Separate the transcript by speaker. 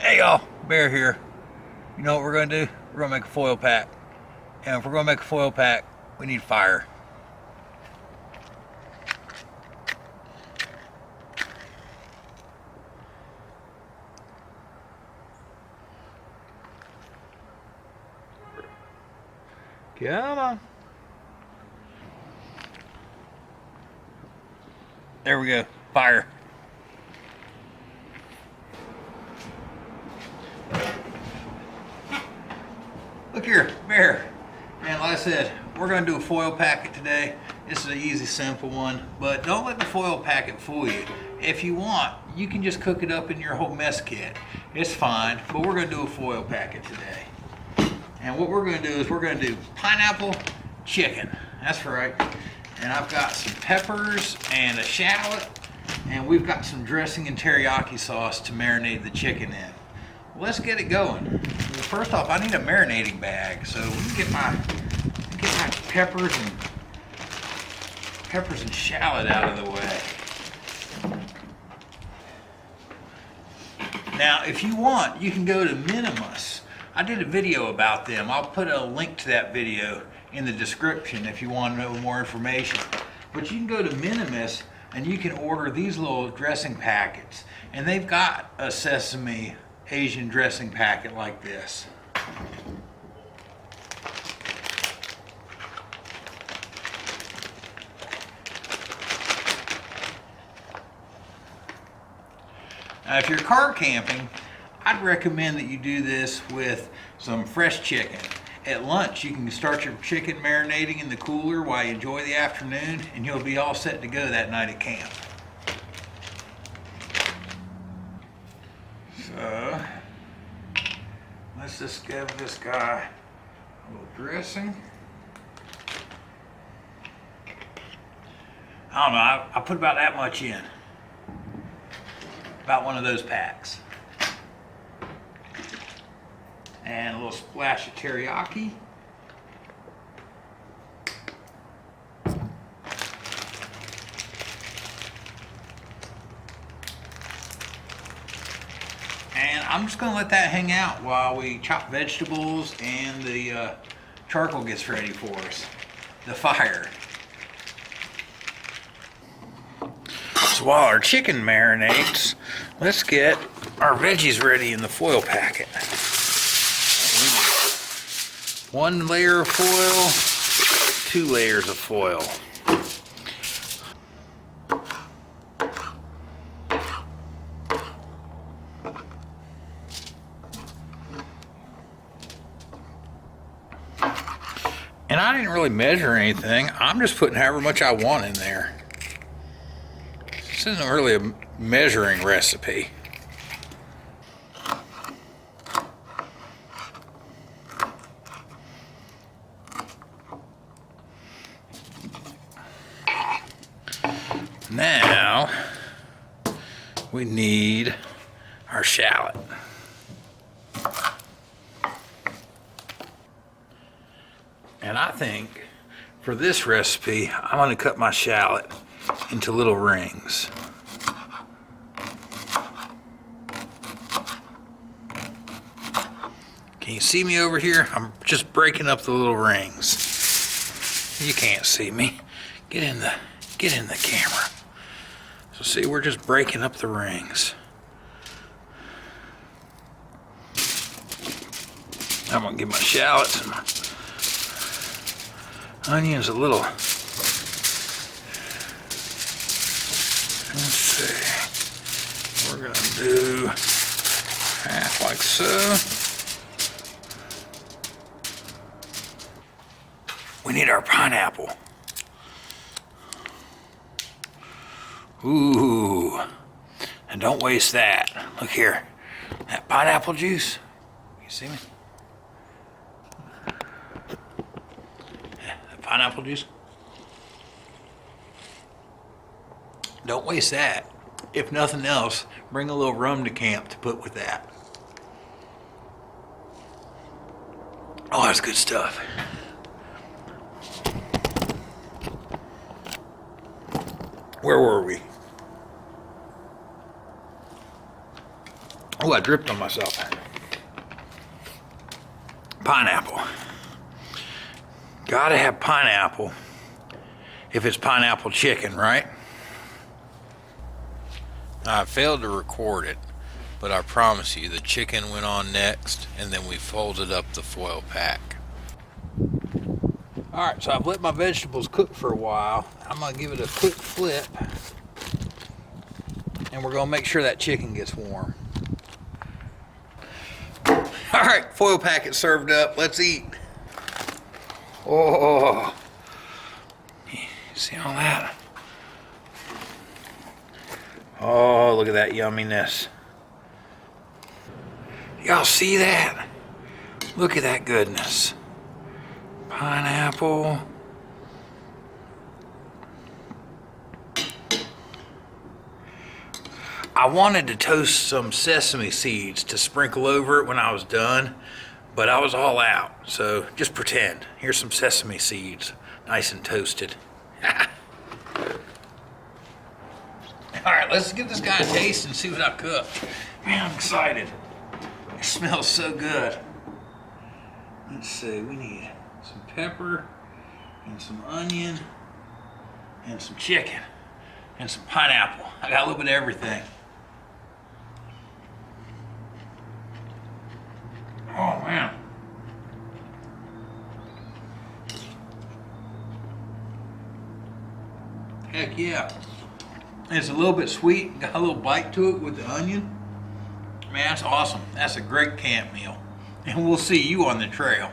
Speaker 1: Hey y'all, Bear here. You know what we're gonna do? We're gonna make a foil pack. And if we're gonna make a foil pack, we need fire. Come on. There we go, fire. Look here, Bear. And like I said, we're gonna do a foil packet today. This is an easy, simple one, but don't let the foil packet fool you. If you want, you can just cook it up in your whole mess kit. It's fine, but we're gonna do a foil packet today. And what we're gonna do is we're gonna do pineapple chicken. That's right. And I've got some peppers and a shallot, and we've got some dressing and teriyaki sauce to marinate the chicken in. Let's get it going. Well, first off, I need a marinating bag, so we can get my peppers and shallot out of the way. Now, if you want, you can go to Minimus. I did a video about them. I'll put a link to that video in the description if you want to know more information. But you can go to Minimus and you can order these little dressing packets. And they've got a sesame Asian dressing packet like this. Now, if you're car camping, I'd recommend that you do this with some fresh chicken. At lunch, you can start your chicken marinating in the cooler while you enjoy the afternoon, and you'll be all set to go that night at camp. So, let's just give this guy a little dressing. I don't know, I put about that much in. About one of those packs. And a little splash of teriyaki. And I'm just going to let that hang out while we chop vegetables and the charcoal gets ready for us, the fire. So while our chicken marinates, let's get our veggies ready in the foil packet. One layer of foil, 2 layers of foil. And I didn't really measure anything. I'm just putting however much I want in there. This isn't really a measuring recipe. Now, we need our shallot. And I think for this recipe, I'm going to cut my shallot into little rings. Can you see me over here? I'm just breaking up the little rings. You can't see me. Get in the camera. So see, we're just breaking up the rings. I'm gonna give my shallots and my onions a little. Let's see. We're gonna do half like so. We need our pineapple. Ooh, and don't waste that. Look here, that pineapple juice. You see me? Yeah, that pineapple juice. Don't waste that. If nothing else, bring a little rum to camp to put with that. Oh, that's good stuff. Where were we? Oh, I dripped on myself. Pineapple. Gotta have pineapple if it's pineapple chicken, right? I failed to record it, but I promise you the chicken went on next, and then we folded up the foil pack. Alright, so I've let my vegetables cook for a while. I'm going to give it a quick flip, and we're going to make sure that chicken gets warm. Alright, foil packet served up. Let's eat. Oh, see all that? Oh, look at that yumminess. Y'all see that? Look at that goodness. Pineapple. I wanted to toast some sesame seeds to sprinkle over it when I was done, but I was all out, so just pretend. Here's some sesame seeds, nice and toasted. All right, let's give this guy a taste and see what I've cooked. Man, I'm excited. It smells so good. Let's see, we need some pepper and some onion and some chicken and some pineapple. I got a little bit of everything. Oh man. Heck yeah. It's a little bit sweet, got a little bite to it with the onion. Man, that's awesome. That's a great camp meal. And we'll see you on the trail.